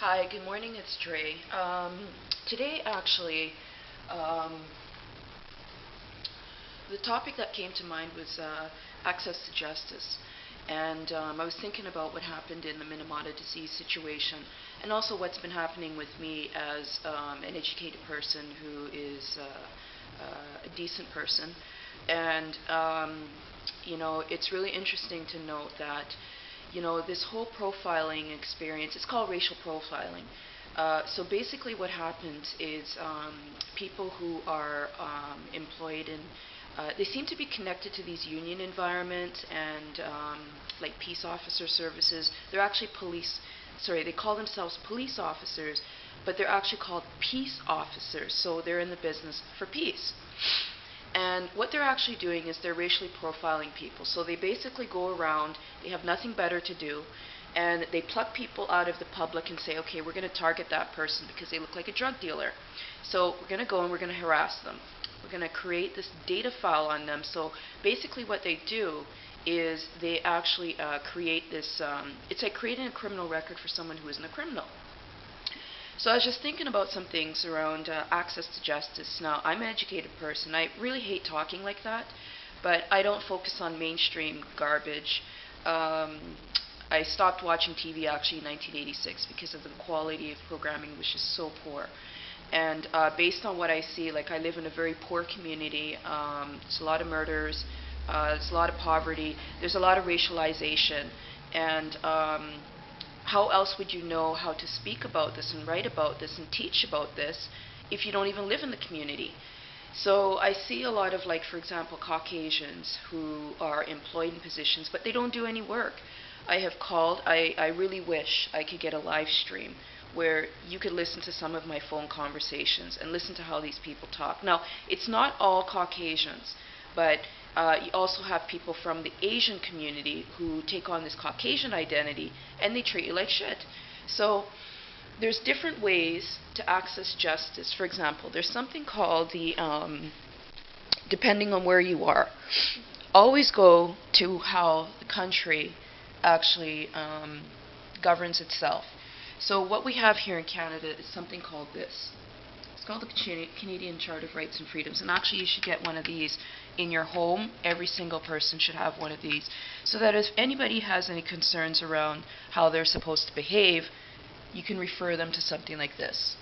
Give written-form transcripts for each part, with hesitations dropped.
Hi, good morning, it's Dre. Today, actually, um, the topic that came to mind was access to justice. And I was thinking about what happened in the Minamata Disease situation, and also what's been happening with me as an educated person who is a decent person. And, it's really interesting to note that this whole profiling experience, it's called racial profiling. So basically what happens is people who are employed in, they seem to be connected to these union environments and like peace officer services. They're actually they call themselves police officers, but they're actually called peace officers. So they're in the business for peace. And what they're actually doing is they're racially profiling people. So they basically go around, they have nothing better to do, and they pluck people out of the public and say, okay, we're going to target that person because they look like a drug dealer. So we're going to go and we're going to harass them. We're going to create this data file on them. So basically what they do is they actually create this, it's like creating a criminal record for someone who isn't a criminal. So I was just thinking about some things around access to justice. Now, I'm an educated person. I really hate talking like that, but I don't focus on mainstream garbage. I stopped watching TV actually in 1986 because of the quality of programming, which is so poor. And based on what I see, like I live in a very poor community. There's a lot of murders. There's a lot of poverty. There's a lot of racialization. And how else would you know how to speak about this and write about this and teach about this if you don't even live in the community? So I see a lot of, like, for example, Caucasians who are employed in positions, but they don't do any work. I have called, I really wish I could get a live stream where you could listen to some of my phone conversations and listen to how these people talk. Now, it's not all Caucasians, but you also have people from the Asian community who take on this Caucasian identity and they treat you like shit. So there's different ways to access justice. For example, there's something called the, depending on where you are, always go to how the country actually governs itself. So what we have here in Canada is something called this. It's called the Canadian Charter of Rights and Freedoms, and actually you should get one of these in your home. Every single person should have one of these, so that if anybody has any concerns around how they're supposed to behave, you can refer them to something like this.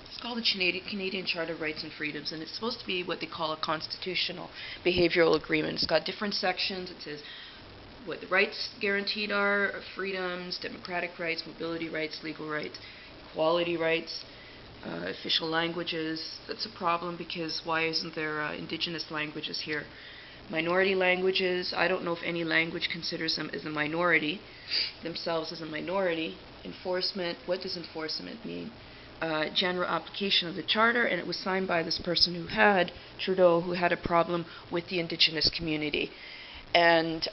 It's called the Canadian Charter of Rights and Freedoms, and it's supposed to be what they call a constitutional behavioral agreement. It's got different sections. It says what the rights guaranteed are, freedoms, democratic rights, mobility rights, legal rights, equality rights, official languages. That's a problem because why isn't there indigenous languages here? Minority languages. I don't know if any language considers them as a minority, themselves as a minority. Enforcement. What does enforcement mean? General application of the charter, and it was signed by this person who had, Trudeau, who had a problem with the indigenous community. And